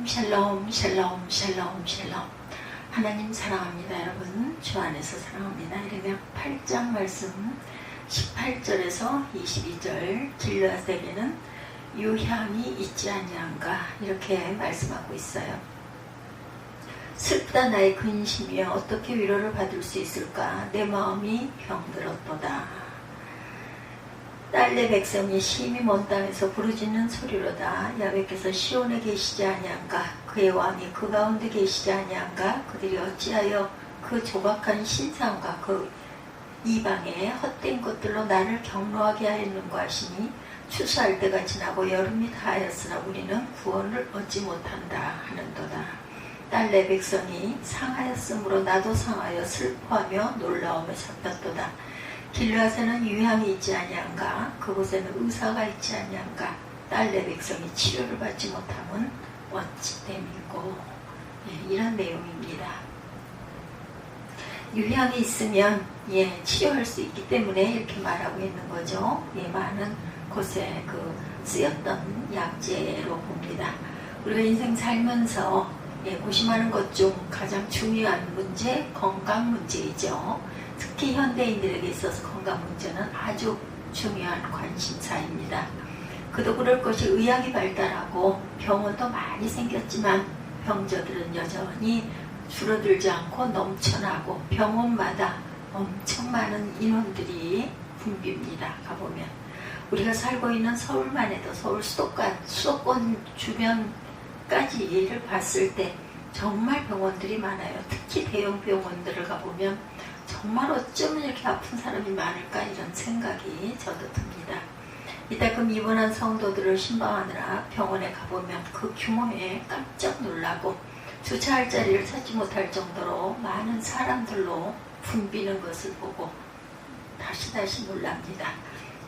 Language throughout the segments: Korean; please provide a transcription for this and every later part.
샬롬 샬롬 샬롬 샬롬. 하나님 사랑합니다. 여러분 주 안에서 사랑합니다. 이르면 8장 말씀 18절에서 22절 길르앗에게는 유향이 있지 아니한가 이렇게 말씀하고 있어요. 슬프다 나의 근심이여 어떻게 위로를 받을 수 있을까. 내 마음이 병들었도다. 딸 내 백성이 심히 먼 땅에서 부르짖는 소리로다. 야훼께서 시온에 계시지 아니한가. 그의 왕이 그 가운데 계시지 아니한가. 그들이 어찌하여 그 조각한 신상과 그 이방의 헛된 것들로 나를 경노하게 하였는가 하시니 추수할 때가 지나고 여름이 다하였으나 우리는 구원을 얻지 못한다 하는도다. 딸 내 백성이 상하였으므로 나도 상하여 슬퍼하며 놀라움에 잡혔도다. 길르앗에는 유향이 있지 아니한가. 그곳에는 의사가 있지 아니한가. 딸 내 백성이 치료를 받지 못함은 어찌 됨이고. 이런 내용입니다. 유향이 있으면 치료할 수 있기 때문에 이렇게 말하고 있는 거죠. 많은 곳에 쓰였던 약재로 봅니다. 우리가 인생 살면서 고심하는 것 중 가장 중요한 문제, 건강 문제이죠. 특히 현대인들에게 있어서 건강 문제는 아주 중요한 관심사입니다. 그도 그럴 것이 의학이 발달하고 병원도 많이 생겼지만 병자들은 여전히 줄어들지 않고 넘쳐나고 병원마다 엄청 많은 인원들이 붐빕니다. 가보면 우리가 살고 있는 서울만 해도 서울 수도권 주변까지를 봤을 때 정말 병원들이 많아요. 특히 대형 병원들을 가보면 정말 어쩌면 이렇게 아픈 사람이 많을까 이런 생각이 저도 듭니다. 이따금 입원한 성도들을 신방하느라 병원에 가보면 그 규모에 깜짝 놀라고 주차할 자리를 찾지 못할 정도로 많은 사람들로 붐비는 것을 보고 다시 놀랍니다.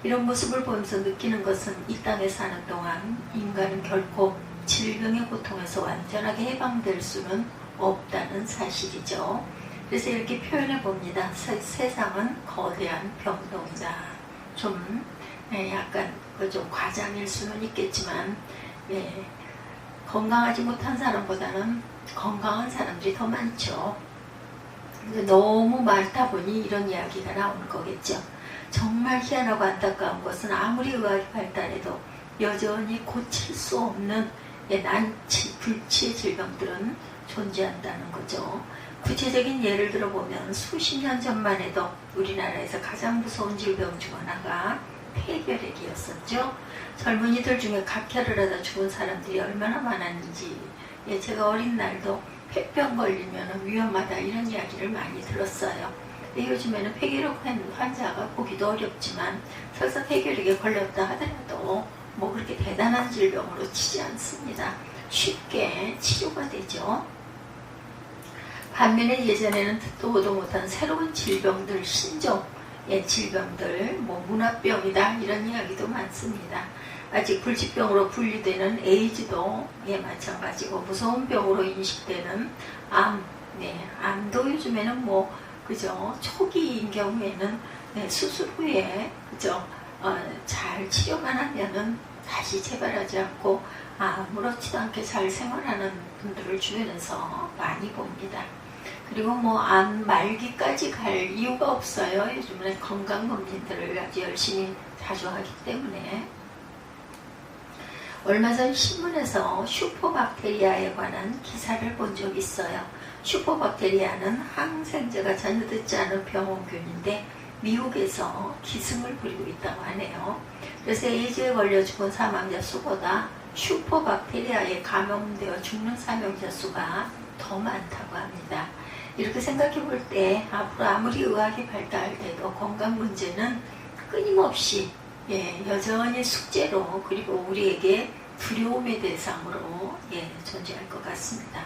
이런 모습을 보면서 느끼는 것은 이 땅에 사는 동안 인간은 결코 질병의 고통에서 완전하게 해방될 수는 없다는 사실이죠. 그래서 이렇게 표현해 봅니다. 세상은 거대한 병동이다. 좀 약간 좀 과장일 수는 있겠지만 건강하지 못한 사람보다는 건강한 사람들이 더 많죠. 너무 많다 보니 이런 이야기가 나오는 거겠죠. 정말 희한하고 안타까운 것은 아무리 의학이 발달해도 여전히 고칠 수 없는 난치, 불치의 질병들은 존재한다는 거죠. 구체적인 예를 들어보면 수십 년 전만 해도 우리나라에서 가장 무서운 질병 중 하나가 폐결핵이었었죠. 젊은이들 중에 각혈을 하다 죽은 사람들이 얼마나 많았는지 제가 어린 날도 폐병 걸리면 위험하다 이런 이야기를 많이 들었어요. 요즘에는 폐결핵 환자가 보기도 어렵지만 설사 폐결핵에 걸렸다 하더라도 그렇게 대단한 질병으로 치지 않습니다. 쉽게 치료가 되죠. 반면에 예전에는 듣도 보도 못한 새로운 질병들, 신종의 질병들, 문화병이다 이런 이야기도 많습니다. 아직 불치병으로 분류되는 에이즈도 마찬가지고 무서운 병으로 인식되는 암도 요즘에는 그죠? 초기인 경우에는 수술 후에 그죠? 잘 치료만 하면은 다시 재발하지 않고 아무렇지도 않게 잘 생활하는 분들을 주변에서 많이 봅니다. 그리고 암 말기까지 갈 이유가 없어요. 요즘에는 건강검진들을 아주 열심히 자주 하기 때문에. 얼마 전 신문에서 슈퍼박테리아에 관한 기사를 본 적이 있어요. 슈퍼박테리아는 항생제가 전혀 듣지 않은 병원균인데 미국에서 기승을 부리고 있다고 하네요. 그래서 에이즈에 걸려 죽은 사망자 수보다 슈퍼박테리아에 감염되어 죽는 사망자 수가 더 많다고 합니다. 이렇게 생각해 볼 때 앞으로 아무리 의학이 발달돼도 건강 문제는 끊임없이 여전히 숙제로 그리고 우리에게 두려움의 대상으로 존재할 것 같습니다.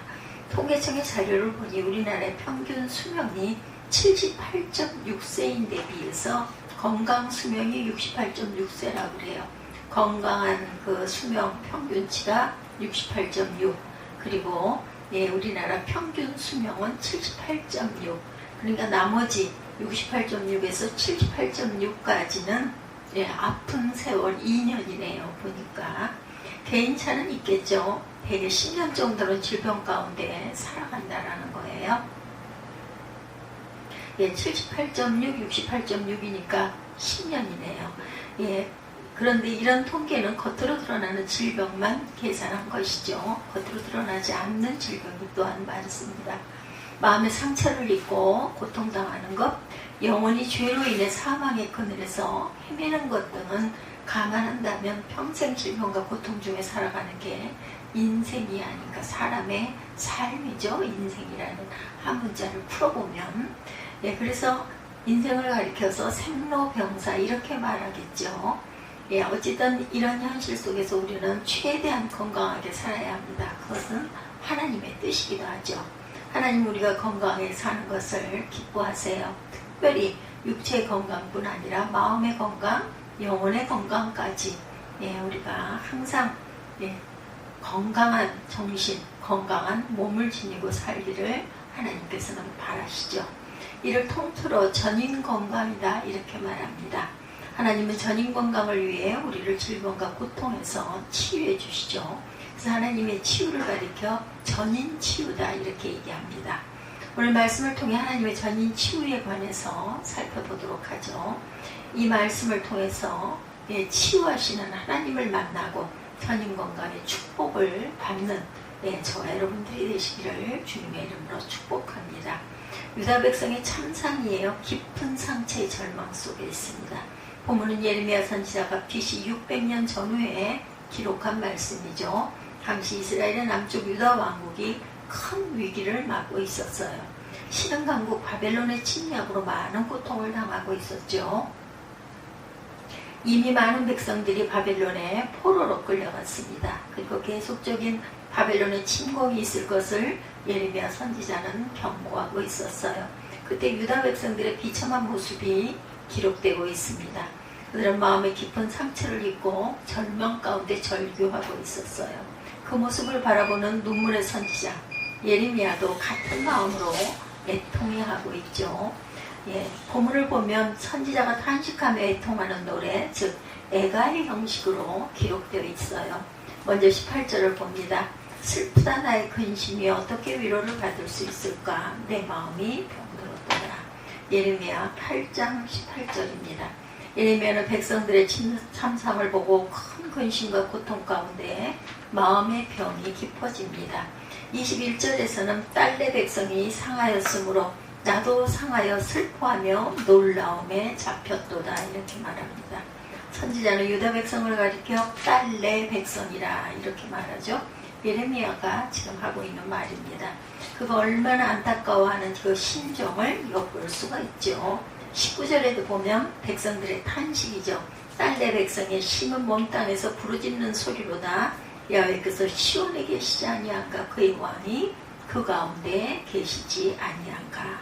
통계청의 자료를 보니 우리나라의 평균 수명이 78.6세인데 비해서 건강 수명이 68.6세라고 그래요. 건강한 수명 평균치가 68.6 그리고 우리나라 평균 수명은 78.6 그러니까 나머지 68.6에서 78.6까지는 아픈 세월 2년이네요. 보니까 개인차는 있겠죠. 대개 10년 정도는 질병 가운데 살아간다라는 거예요. 예, 78.6, 68.6이니까 10년이네요. 예, 그런데 이런 통계는 겉으로 드러나는 질병만 계산한 것이죠. 겉으로 드러나지 않는 질병이 또한 많습니다. 마음의 상처를 입고 고통당하는 것, 영원히 죄로 인해 사망의 그늘에서 헤매는 것 등은 감안한다면 평생 질병과 고통 중에 살아가는 게 인생이 아닌가, 사람의 삶이죠. 인생이라는 한 문자를 풀어보면, 예, 그래서 인생을 가리켜서 생로병사 이렇게 말하겠죠. 예, 어쨌든 이런 현실 속에서 우리는 최대한 건강하게 살아야 합니다. 그것은 하나님의 뜻이기도 하죠. 하나님 우리가 건강하게 사는 것을 기뻐하세요. 특별히 육체의 건강뿐 아니라 마음의 건강, 영혼의 건강까지, 예, 우리가 항상, 예, 건강한 정신, 건강한 몸을 지니고 살기를 하나님께서는 바라시죠. 이를 통틀어 전인 건강이다 이렇게 말합니다. 하나님은 전인 건강을 위해 우리를 질병과 고통에서 치유해 주시죠. 그래서 하나님의 치유를 가리켜 전인 치유다 이렇게 얘기합니다. 오늘 말씀을 통해 하나님의 전인 치유에 관해서 살펴보도록 하죠. 이 말씀을 통해서, 예, 치유하시는 하나님을 만나고 전인 건강의 축복을 받는, 예, 저와 여러분들이 되시기를 주님의 이름으로 축복합니다. 유다 백성의 참상이에요. 깊은 상처의 절망 속에 있습니다. 본문은 예레미야 선지자가 BC 600년 전후에 기록한 말씀이죠. 당시 이스라엘의 남쪽 유다 왕국이 큰 위기를 맞고 있었어요. 신흥 강국 바벨론의 침략으로 많은 고통을 당하고 있었죠. 이미 많은 백성들이 바벨론의 포로로 끌려갔습니다. 그리고 계속적인 바벨론의 침공이 있을 것을 예레미야 선지자는 경고하고 있었어요. 그때 유다 백성들의 비참한 모습이 기록되고 있습니다. 그들은 마음에 깊은 상처를 입고 절망 가운데 절규하고 있었어요. 그 모습을 바라보는 눈물의 선지자 예레미야도 같은 마음으로 애통해하고 있죠. 예, 본문을 보면 선지자가 탄식하며 애통하는 노래, 즉 애가의 형식으로 기록되어 있어요. 먼저 18절을 봅니다. 슬프다 나의 근심이 어떻게 위로를 받을 수 있을까? 내 마음이 병들었더라. 예레미야 8장 18절입니다. 예레미야는 백성들의 참상을 보고 큰 근심과 고통 가운데 마음의 병이 깊어집니다. 21절에서는 딸내 백성이 상하였으므로 나도 상하여 슬퍼하며 놀라움에 잡혔도다 이렇게 말합니다. 선지자는 유다 백성을 가리켜 딸내 백성이라 이렇게 말하죠. 예레미야가 지금 하고 있는 말입니다. 그가 얼마나 안타까워하는 그 심정을 엿볼 수가 있죠. 19절에도 보면 백성들의 탄식이죠. 딸내 백성의 심은 먼 땅에서 부르짖는 소리로다 야훼께서 시온에 계시지 아니한가. 그의 왕이 그 가운데 계시지 아니한가.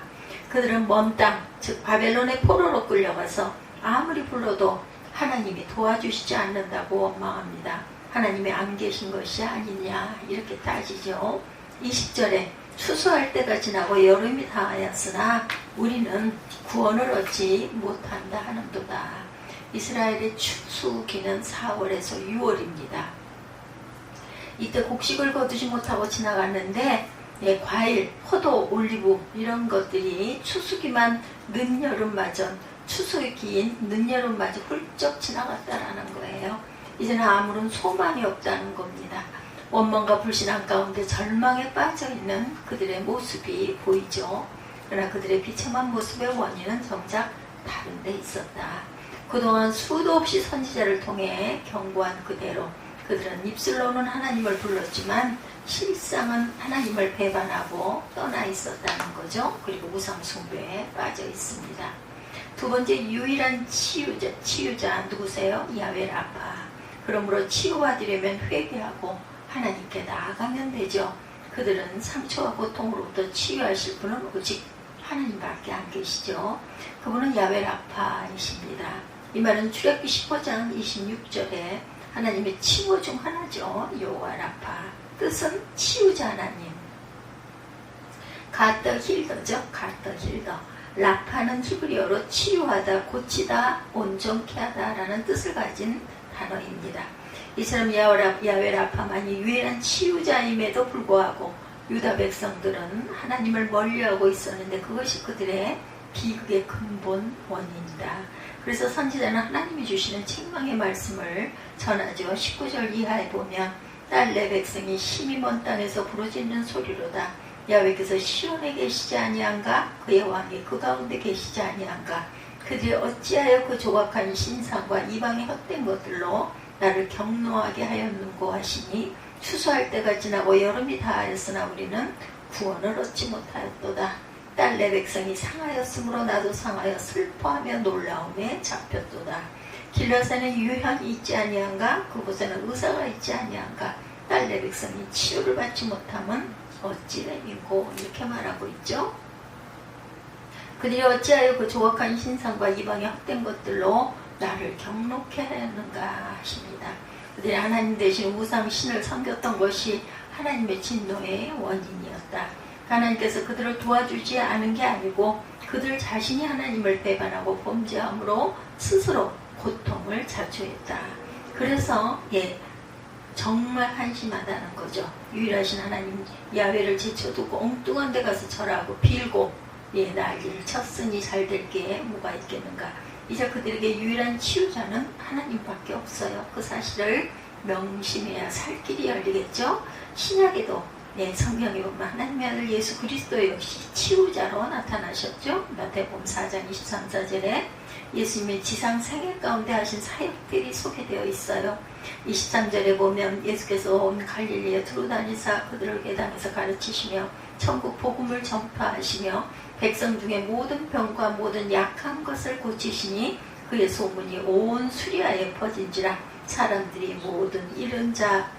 그들은 먼 땅, 즉 바벨론의 포로로 끌려가서 아무리 불러도 하나님이 도와주시지 않는다고 원망합니다. 하나님이 안 계신 것이 아니냐 이렇게 따지죠. 20절에 추수할 때가 지나고 여름이 다하였으나 우리는 구원을 얻지 못한다 하는도다. 이스라엘의 추수기는 4월에서 6월입니다. 이때 곡식을 거두지 못하고 지나갔는데, 예, 과일, 포도, 올리브 이런 것들이 추수기만 늦여름마저, 추수기인 늦여름마저 훌쩍 지나갔다라는 거예요. 이제는 아무런 소망이 없다는 겁니다. 원망과 불신앙 가운데 절망에 빠져있는 그들의 모습이 보이죠. 그러나 그들의 비참한 모습의 원인은 정작 다른 데 있었다. 그동안 수도 없이 선지자를 통해 경고한 그대로 그들은 입술로는 하나님을 불렀지만 실상은 하나님을 배반하고 떠나 있었다는 거죠. 그리고 우상 숭배에 빠져 있습니다. 두 번째 유일한 치유자 누구세요? 야훼 라파. 그러므로 치유받으려면 회개하고 하나님께 나아가면 되죠. 그들은 상처와 고통으로부터 치유하실 분은 오직 하나님밖에 안 계시죠. 그분은 야훼 라파이십니다. 이 말은 출애굽기 15장 26절에 하나님의 칭호 중 하나죠. 여호와 라파. 뜻은 치유자 하나님. 가더 힐더죠. 가더 힐더. 라파는 히브리어로 치유하다, 고치다, 온전케 하다 라는 뜻을 가진 단어입니다. 이처럼 야훼 라파만이 유일한 치유자임에도 불구하고 유다 백성들은 하나님을 멀리하고 있었는데 그것이 그들의 비극의 근본 원인이다. 그래서 선지자는 하나님이 주시는 책망의 말씀을 전하죠. 19절 이하에 보면 딸 내 백성이 힘이 먼 땅에서 부르짖는 소리로다. 야훼께서 시온에 계시지 아니한가? 그의 왕이 그 가운데 계시지 아니한가? 그들이 어찌하여 그 조각한 신상과 이방의 헛된 것들로 나를 경노하게 하였는고 하시니 추수할 때가 지나고 여름이 다하였으나 우리는 구원을 얻지 못하였도다. 딸 내 백성이 상하였으므로 나도 상하여 슬퍼하며 놀라움에 잡혔도다. 길라산에 유향이 있지 아니한가? 그곳에는 의사가 있지 아니한가? 딸 내 백성이 치유를 받지 못함은 어찌됨이고 이렇게 말하고 있죠. 그들이 어찌하여 그 조각한 신상과 이방의 헛된 것들로 나를 경록해 하였는가 하십니다. 그들이 하나님 대신 우상 신을 섬겼던 것이 하나님의 진노의 원인이었다. 하나님께서 그들을 도와주지 않은 게 아니고 그들 자신이 하나님을 배반하고 범죄함으로 스스로 고통을 자초했다. 그래서 정말 한심하다는 거죠. 유일하신 하나님 야훼를 제쳐두고 엉뚱한 데 가서 절하고 빌고 난리를 쳤으니 잘 될 게 뭐가 있겠는가. 이제 그들에게 유일한 치유자는 하나님밖에 없어요. 그 사실을 명심해야 살 길이 열리겠죠. 신약에도 성경에 보면 하나님의 아들 예수 그리스도 역시 치유자로 나타나셨죠. 마태복음 4장 23절에 예수님의 지상 생애 가운데 하신 사역들이 소개되어 있어요. 23절에 보면 예수께서 온 갈릴리에 두루 다니사 그들을 회당에서 가르치시며 천국 복음을 전파하시며 백성 중에 모든 병과 모든 약한 것을 고치시니 그의 소문이 온 수리아에 퍼진지라. 사람들이 모든 잃은 자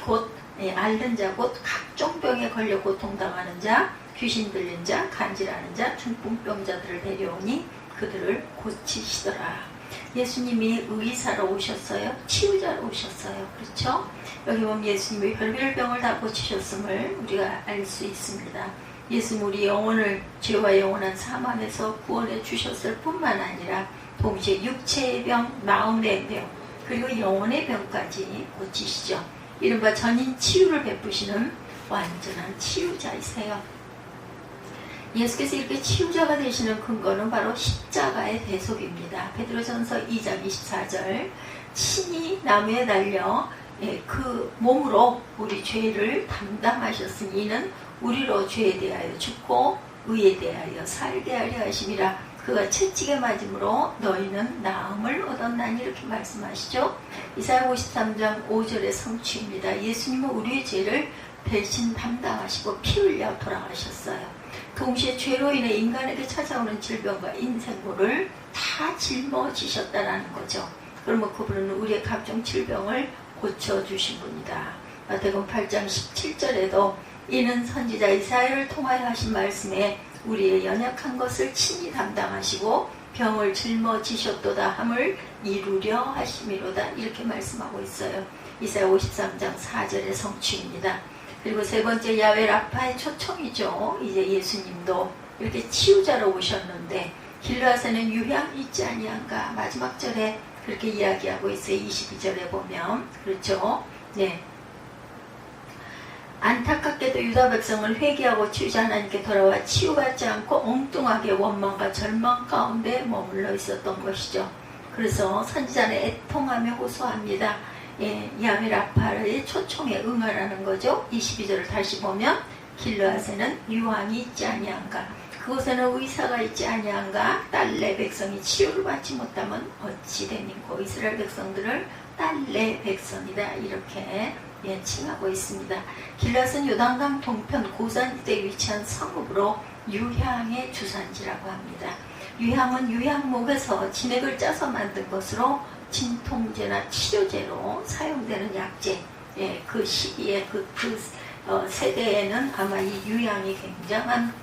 곧 앓는 자 곧 각종 병에 걸려 고통당하는 자 귀신 들린 자 간질하는 자 중풍병자들을 데려오니 그들을 고치시더라. 예수님이 의사로 오셨어요. 치유자로 오셨어요. 그렇죠? 여기 보면 예수님이 별별 병을 다 고치셨음을 우리가 알 수 있습니다. 예수님 우리 영혼을 죄와 영원한 사망에서 구원해 주셨을 뿐만 아니라 동시에 육체의 병, 마음의 병, 그리고 영혼의 병까지 고치시죠. 이른바 전인 치유를 베푸시는 완전한 치유자이세요. 예수께서 이렇게 치유자가 되시는 근거는 바로 십자가의 대속입니다. 베드로전서 2장 24절 신이 나무에 달려 그 몸으로 우리 죄를 담당하셨으니 이는 우리로 죄에 대하여 죽고 의에 대하여 살게 하려 하심이라. 그가 채찍에 맞음으로 너희는 나음을 얻었나니 이렇게 말씀하시죠. 이사야 53장 5절의 성취입니다. 예수님은 우리의 죄를 대신 담당하시고 피 흘려 돌아가셨어요. 동시에 죄로 인해 인간에게 찾아오는 질병과 인생고를 다 짊어지셨다라는 거죠. 그러면 그분은 우리의 각종 질병을 고쳐주신 분이다. 마태복음 8장 17절에도 이는 선지자 이사야를 통하여 하신 말씀에 우리의 연약한 것을 친히 담당하시고 병을 짊어지셨도다 함을 이루려 하심이로다 이렇게 말씀하고 있어요. 이사야 53장 4절의 성취입니다. 그리고 세 번째 야훼 라파의 초청이죠. 이제 예수님도 이렇게 치유자로 오셨는데 길르앗에는 유향 있지 아니한가 마지막 절에 그렇게 이야기하고 있어요. 22절에 보면 그렇죠. 안타깝게도 유다 백성을 회개하고 치유자 하나님께 돌아와 치유받지 않고 엉뚱하게 원망과 절망 가운데 머물러 있었던 것이죠. 그래서 선지자는 애통하며 호소합니다. 야훼 라파의 초청에 응하라는 거죠. 22절을 다시 보면 길르앗에는 유황이 있지 아니한가 그곳에는 의사가 있지 아니한가 딸 내 백성이 치유를 받지 못하면 어찌 됨인고 이스라엘 백성들을 딸 내 백성이다 이렇게 칭하고 있습니다. 길앗은 요단강 동편 고산지대에 위치한 성읍으로 유향의 주산지라고 합니다. 유향은 유향목에서 진액을 짜서 만든 것으로 진통제나 치료제로 사용되는 약제. 그 시기에 그 세대에는 아마 이 유향이 굉장한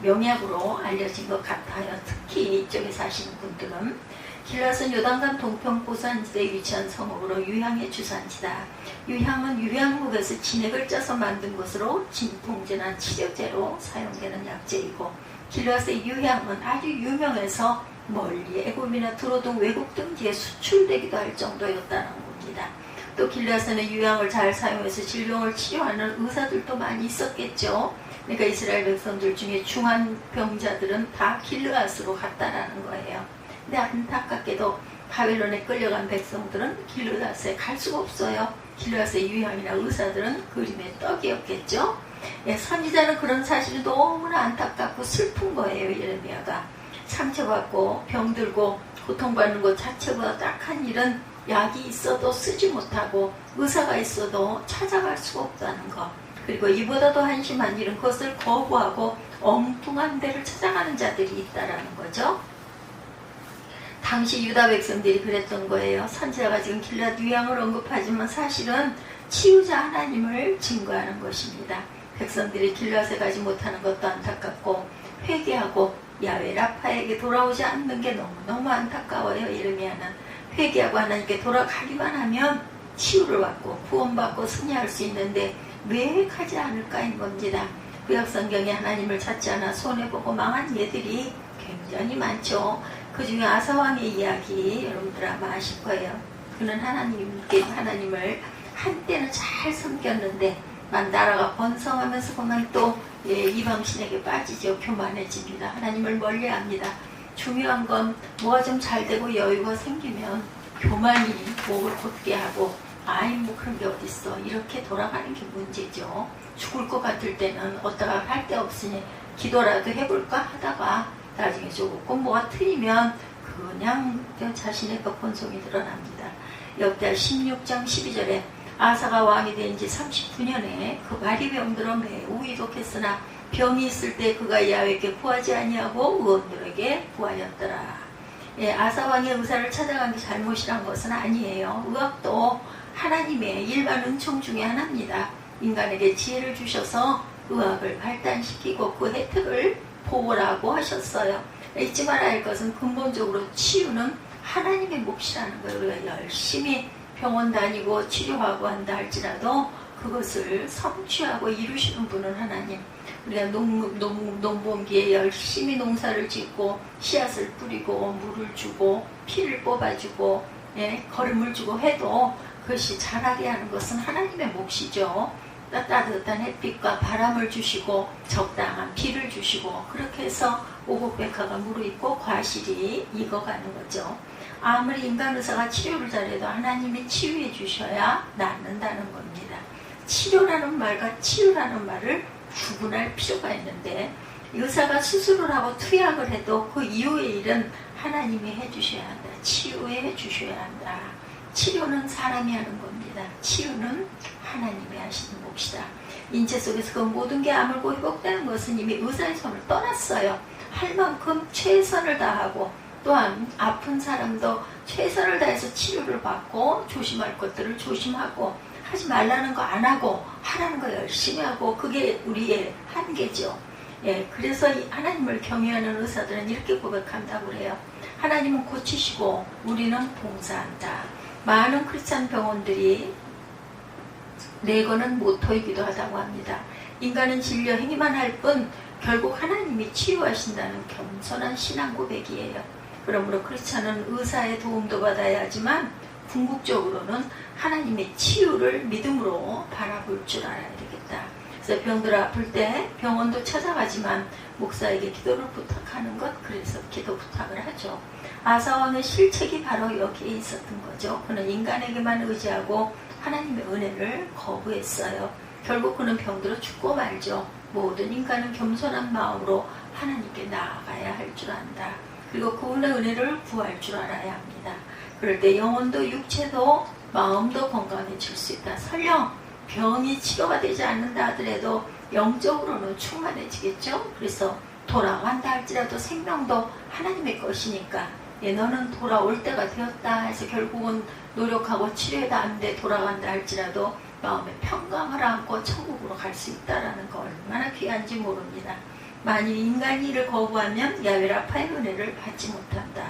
명약으로 알려진 것 같아요. 특히 이쪽에 사시는 분들은. 길앗은 요단강 동편 고산지대에 위치한 성읍으로 유향의 주산지다. 유향은 유향목에서 진액을 짜서 만든 것으로 진통제나 치료제로 사용되는 약제이고 길앗의 유향은 아주 유명해서 멀리 애굽이나 두로 등 외국 등지에 수출되기도 할 정도였다는 합니다. 또 길르앗에는 유향을 잘 사용해서 질병을 치료하는 의사들도 많이 있었겠죠. 그러니까 이스라엘 백성들 중에 중한 병자들은 다 길르앗으로 갔다라는 거예요. 근데 안타깝게도 바벨론에 끌려간 백성들은 길르앗에 갈 수가 없어요. 길르앗의 유향이나 의사들은 그림의 떡이었겠죠. 예, 선지자는 그런 사실이 너무나 안타깝고 슬픈 거예요. 예레미야가 상처받고 병들고 고통받는 것 자체보다 딱한 일은 약이 있어도 쓰지 못하고 의사가 있어도 찾아갈 수가 없다는 것. 그리고 이보다도 한심한 일은 그것을 거부하고 엉뚱한 데를 찾아가는 자들이 있다라는 거죠. 당시 유다 백성들이 그랬던 거예요. 선지자가 지금 길르앗 유향을 언급하지만 사실은 치유자 하나님을 증거하는 것입니다. 백성들이 길르앗에 가지 못하는 것도 안타깝고 회개하고 야훼 라파에게 돌아오지 않는 게 너무너무 안타까워요. 예레미야는 회개하고 하나님께 돌아가기만 하면 치유를 받고 구원받고 승리할 수 있는데 왜 가지 않을까인 겁니다. 구약성경에 하나님을 찾지 않아 손해보고 망한 예들이 굉장히 많죠. 그 중에 아사왕의 이야기 여러분들 아마 아실 거예요. 그는 하나님을 한때는 잘 섬겼는데 나라가 번성하면서 보면 또 이방신에게 빠지죠. 교만해집니다. 하나님을 멀리합니다. 중요한 건 뭐가 좀 잘 되고 여유가 생기면 교만이 목을 곧게 하고 아이 뭐 그런 게 어딨어 이렇게 돌아가는 게 문제죠. 죽을 것 같을 때는 어디다가 할 데 없으니 기도라도 해볼까 하다가 나중에 조금 뭐가 틀리면 그냥 자신의 그 본성이 드러납니다. 역대하 16장 12절에 아사가 왕이 된 지 39년에 그 발이 병들어 매우 이독했으나 병이 있을 때 그가 야훼께 구하지 아니하고 의원들에게 구하였더라. 예, 아사 왕의 의사를 찾아간 게 잘못이란 것은 아니에요. 의학도 하나님의 일반 은총 중에 하나입니다. 인간에게 지혜를 주셔서 의학을 발달시키고 그 혜택을 보호라고 하셨어요. 잊지 말아야 할 것은 근본적으로 치유는 하나님의 몫이라는 거예요. 우리가 열심히 병원 다니고 치료하고 한다 할지라도 그것을 성취하고 이루시는 분은 하나님. 우리가 농번기에 열심히 농사를 짓고 씨앗을 뿌리고 물을 주고 피를 뽑아주고 거름을 주고 해도 그것이 자라게 하는 것은 하나님의 몫이죠. 따뜻한 햇빛과 바람을 주시고 적당한 비를 주시고 그렇게 해서 오곡백화가 무르익고 과실이 익어가는 거죠. 아무리 인간 의사가 치료를 잘해도 하나님이 치유해 주셔야 낫는다는 겁니다. 치료라는 말과 치유라는 말을 구분할 필요가 있는데 의사가 수술을 하고 투약을 해도 그 이후의 일은 하나님이 해주셔야 한다. 치유해 주셔야 한다. 치료는 사람이 하는 겁니다. 치유는 하나님이 하시는 몫이다. 인체 속에서 그 모든 게 아물고 회복되는 것은 이미 의사의 손을 떠났어요. 할 만큼 최선을 다하고 또한 아픈 사람도 최선을 다해서 치료를 받고 조심할 것들을 조심하고 하지 말라는 거 안 하고 하라는 거 열심히 하고 그게 우리의 한계죠. 예, 그래서 하나님을 경외하는 의사들은 이렇게 고백한다고 그래요. 하나님은 고치시고 우리는 봉사한다. 많은 크리스찬 병원들이 내거는 모토이기도 하다고 합니다. 인간은 진료 행위만 할 뿐 결국 하나님이 치유하신다는 겸손한 신앙 고백이에요. 그러므로 크리스찬은 의사의 도움도 받아야 하지만 궁극적으로는 하나님의 치유를 믿음으로 바라볼 줄 알아야 되겠다. 그래서 병들 아플 때 병원도 찾아가지만 목사에게 기도를 부탁하는 것, 그래서 기도 부탁을 하죠. 아사왕의 실책이 바로 여기에 있었던 거죠. 그는 인간에게만 의지하고 하나님의 은혜를 거부했어요. 결국 그는 병들어 죽고 말죠. 모든 인간은 겸손한 마음으로 하나님께 나아가야 할 줄 안다. 그리고 그분의 은혜를 구할 줄 알아야 합니다. 그럴 때 영혼도 육체도 마음도 건강해질 수 있다. 설령 병이 치료가 되지 않는다 하더라도 영적으로는 충만해지겠죠. 그래서 돌아간다 할지라도 생명도 하나님의 것이니까 너는 돌아올 때가 되었다 해서 결국은 노력하고 치료해도 안 돼 돌아간다 할지라도 마음에 평강을 안고 천국으로 갈 수 있다는 거 얼마나 귀한지 모릅니다. 만일 인간이 이를 거부하면 야훼 라파의 은혜를 받지 못한다.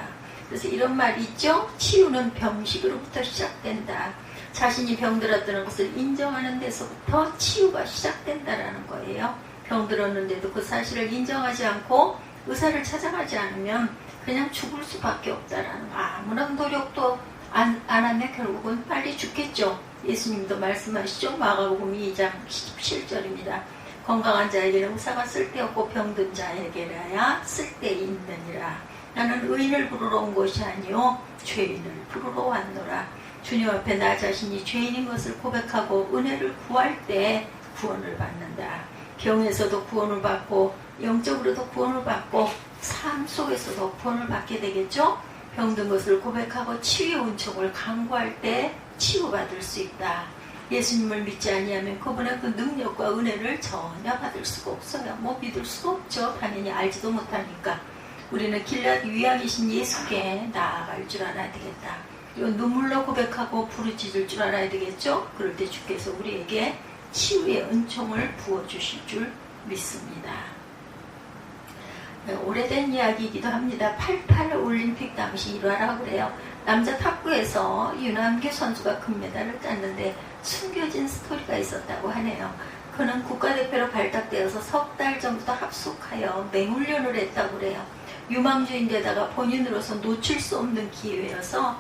그래서 이런 말이 있죠. 치유는 병식으로부터 시작된다. 자신이 병들었다는 것을 인정하는 데서부터 치유가 시작된다라는 거예요. 병들었는데도 그 사실을 인정하지 않고 의사를 찾아가지 않으면 그냥 죽을 수밖에 없다라는 거. 아무런 노력도 안 하면 결국은 빨리 죽겠죠. 예수님도 말씀하시죠. 마가복음 2장 17절입니다. 건강한 자에게는 의사가 쓸데없고 병든 자에게라야 쓸데있느니라. 나는 의인을 부르러 온 것이 아니요 죄인을 부르러 왔노라. 주님 앞에 나 자신이 죄인인 것을 고백하고 은혜를 구할 때 구원을 받는다. 병에서도 구원을 받고 영적으로도 구원을 받고 삶 속에서도 구원을 받게 되겠죠. 병든 것을 고백하고 치유의 은총을 간구할 때 치유받을 수 있다. 예수님을 믿지 아니하면 그분의 그 능력과 은혜를 전혀 받을 수가 없어요. 뭐 믿을 수가 없죠. 당연히 알지도 못하니까. 우리는 길앗 위암이신 예수께 나아갈 줄 알아야 되겠다. 눈물로 고백하고 부르짖을 줄 알아야 되겠죠. 그럴 때 주께서 우리에게 치유의 은총을 부어주실 줄 믿습니다. 오래된 이야기이기도 합니다. 88 올림픽 당시 일화라고 그래요. 남자 탁구에서 윤한규 선수가 금메달을 땄는데 숨겨진 스토리가 있었다고 하네요. 그는 국가대표로 발탁되어서 석 달 전부터 합숙하여 맹훈련을 했다고 그래요. 유망주인데다가 본인으로서 놓칠 수 없는 기회여서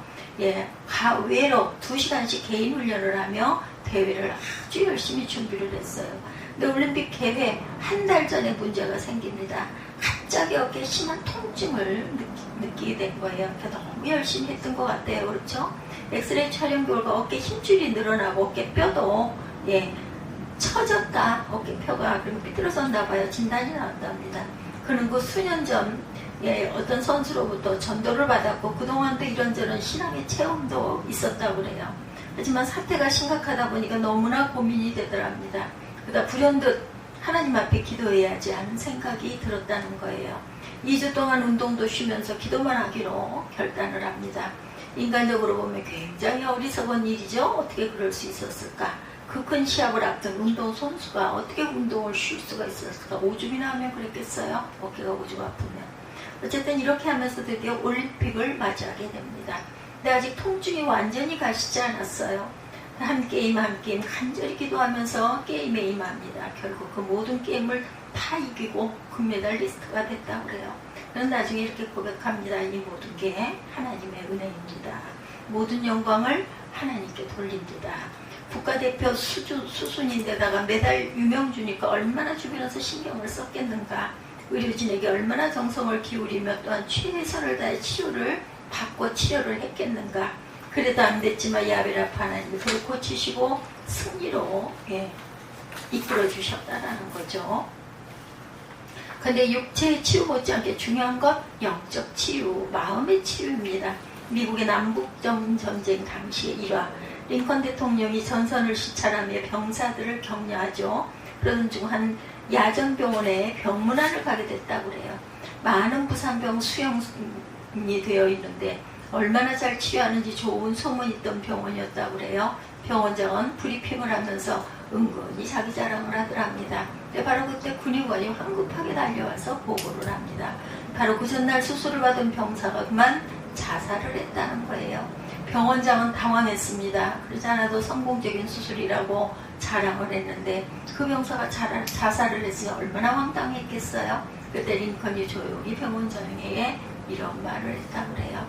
외로 2시간씩 개인 훈련을 하며 대회를 아주 열심히 준비를 했어요. 근데 올림픽 개회 한 달 전에 문제가 생깁니다. 갑자기 어깨에 심한 통증을 느끼게 된 거예요. 그러니까 너무 열심히 했던 것 같아요. 그렇죠? 엑스레이 촬영 결과 어깨 힘줄이 늘어나고 어깨뼈도 처졌다. 어깨뼈가 그리고 삐뚤어졌나 봐요. 진단이 나왔답니다. 그는 그 수년 전 어떤 선수로부터 전도를 받았고 그동안도 이런저런 신앙의 체험도 있었다고 그래요. 하지만 사태가 심각하다 보니까 너무나 고민이 되더랍니다. 그러다 불현듯 하나님 앞에 기도해야지 하는 생각이 들었다는 거예요. 2주 동안 운동도 쉬면서 기도만 하기로 결단을 합니다. 인간적으로 보면 굉장히 어리석은 일이죠. 어떻게 그럴 수 있었을까? 그 큰 시합을 앞둔 운동선수가 어떻게 운동을 쉴 수가 있었을까? 오줌이나 하면 그랬겠어요? 어깨가 오줌 아프면. 어쨌든 이렇게 하면서 드디어 올림픽을 맞이하게 됩니다. 근데 아직 통증이 완전히 가시지 않았어요. 한 게임 간절히 기도하면서 게임에 임합니다. 결국 그 모든 게임을 다 이기고 금메달리스트가 됐다고 그래요. 그는 나중에 이렇게 고백합니다. 이 모든 게 하나님의 은혜입니다. 모든 영광을 하나님께 돌립니다. 국가대표 수순인데다가 매달 유명주니까 얼마나 주변에서 신경을 썼겠는가. 의료진에게 얼마나 정성을 기울이며 또한 최선을 다해 치료를 받고 치료를 했겠는가. 그래도 안 됐지만 야베라파 하나님이 그를 고치시고 승리로 이끌어 주셨다라는 거죠. 근데 육체의 치유 못지않게 중요한 것 영적 치유, 마음의 치유입니다. 미국의 남북전 전쟁 당시의 일화. 링컨 대통령이 전선을 시찰하며 병사들을 격려하죠. 그러던 중 한 야전병원에 병문안을 가게 됐다고 그래요. 많은 부산병 수용이 되어 있는데 얼마나 잘 치유하는지 좋은 소문이 있던 병원이었다고 그래요. 병원장은 브리핑을 하면서 은근히 자기 자랑을 하더랍니다. 바로 그때 군의관이 황급하게 달려와서 보고를 합니다. 바로 그 전날 수술을 받은 병사가 그만 자살을 했다는 거예요. 병원장은 당황했습니다. 그러지 않아도 성공적인 수술이라고 자랑을 했는데 그 병사가 자살을 했으니 얼마나 황당했겠어요. 그때 링컨이 조용히 병원장에게 이런 말을 했다고 그래요.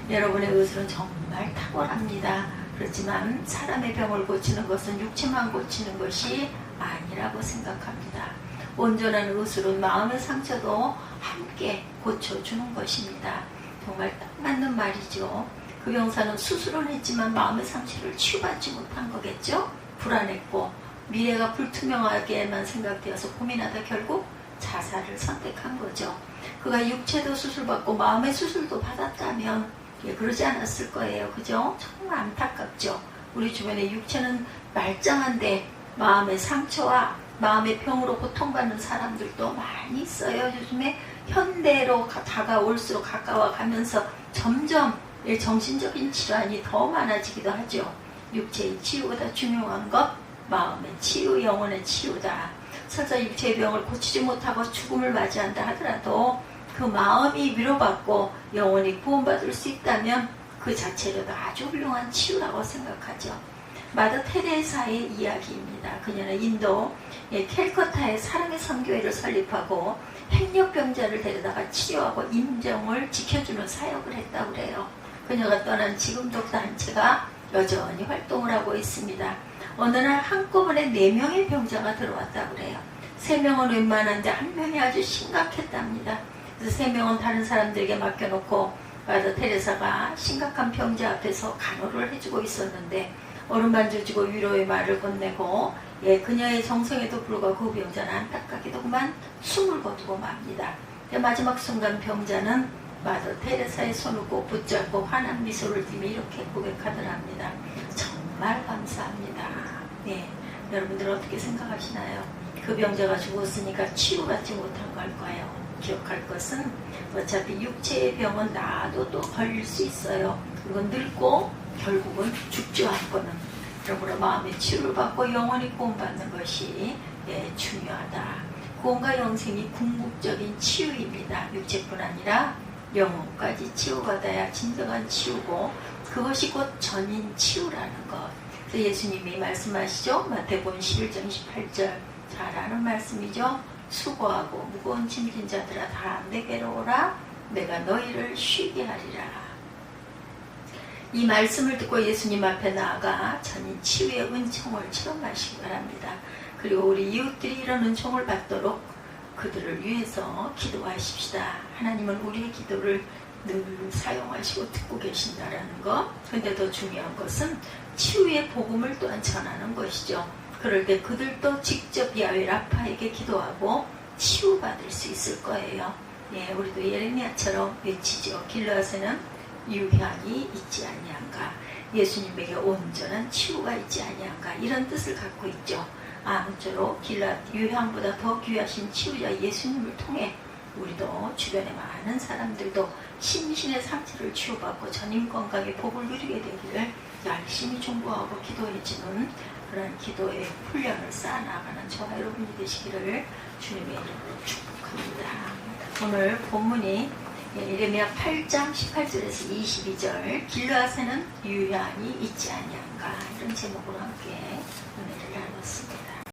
여러분의 의술은 정말 탁월합니다. 그렇지만 사람의 병을 고치는 것은 육체만 고치는 것이 아니라고 생각합니다. 온전한 의술은 마음의 상처도 함께 고쳐주는 것입니다. 정말 딱 맞는 말이죠. 그 병사는 수술은 했지만 마음의 상처를 치유받지 못한 거겠죠. 불안했고 미래가 불투명하게만 생각되어서 고민하다 결국 자살을 선택한 거죠. 그가 육체도 수술받고 마음의 수술도 받았다면 그러지 않았을 거예요. 그죠? 정말 안타깝죠. 우리 주변에 육체는 말짱한데 마음의 상처와 마음의 병으로 고통받는 사람들도 많이 있어요. 요즘에 현대로 다가올수록 가까워 가면서 점점 정신적인 질환이 더 많아지기도 하죠. 육체의 치유보다 중요한 것 마음의 치유, 영혼의 치유다. 설사 육체의 병을 고치지 못하고 죽음을 맞이한다 하더라도 그 마음이 위로받고 영혼이 구원받을 수 있다면 그 자체로도 아주 훌륭한 치유라고 생각하죠. 마더 테레사의 이야기입니다. 그녀는 인도 캘커타의 사랑의 선교회를 설립하고 행력병자를 데려다가 치료하고 임정을 지켜주는 사역을 했다고 그래요. 그녀가 떠난 지금도 단체가 여전히 활동을 하고 있습니다. 어느 날 한꺼번에 4명의 병자가 들어왔다고 그래요. 3명은 웬만한데 1명이 아주 심각했답니다. 그래서 3명은 다른 사람들에게 맡겨놓고 마더 테레사가 심각한 병자 앞에서 간호를 해주고 있었는데 어루만져 주고 위로의 말을 건네고 그녀의 정성에도 불구하고 그 병자는 안타깝게도 그만 숨을 거두고 맙니다. 마지막 순간 병자는 마더 테레사의 손을 꼭 붙잡고 환한 미소를 띠며 이렇게 고백하더랍니다. 정말 감사합니다. 여러분들 어떻게 생각하시나요? 그 병자가 죽었으니까 치유받지 못한 걸까요? 기억할 것은 어차피 육체의 병은 나도 또 걸릴 수 있어요. 그건 늙고 결국은 죽지 않고는. 그러므로 마음의 치유를 받고 영원히 구원받는 것이 중요하다. 구원과 영생이 궁극적인 치유입니다. 육체뿐 아니라 영혼까지 치유받아야 진정한 치유고 그것이 곧 전인 치유라는 것. 그래서 예수님이 말씀하시죠. 마태복음 11장 18절 잘 아는 말씀이죠. 수고하고 무거운 짐진 자들아 다 내게로 오라. 내가 너희를 쉬게 하리라. 이 말씀을 듣고 예수님 앞에 나아가 전인 치유의 은총을 체험하시기 바랍니다. 그리고 우리 이웃들이 이런 은총을 받도록 그들을 위해서 기도하십시다. 하나님은 우리의 기도를 늘 사용하시고 듣고 계신다라는 것. 근데 더 중요한 것은 치유의 복음을 또한 전하는 것이죠. 그럴 때 그들도 직접 야훼 라파에게 기도하고 치유받을 수 있을 거예요. 우리도 예레미야처럼 외치죠. 길르앗에는 유향이 있지 아니한가. 예수님에게 온전한 치유가 있지 아니한가. 이런 뜻을 갖고 있죠. 아무쪼록 길르앗 유향보다 더 귀하신 치유자 예수님을 통해 우리도 주변의 많은 사람들도 심신의 상처를 치유받고 전임 건강의 복을 누리게 되기를 열심히 존버하고 기도해주는 그런 기도의 훈련을 쌓아나가는 저와 여러분이 되시기를 주님의 이름으로 축복합니다. 오늘 본문이 예레미야 8장 18절에서 22절 길르앗에는 유향이 있지 아니한가 이런 제목으로 함께 은혜를 나눴습니다.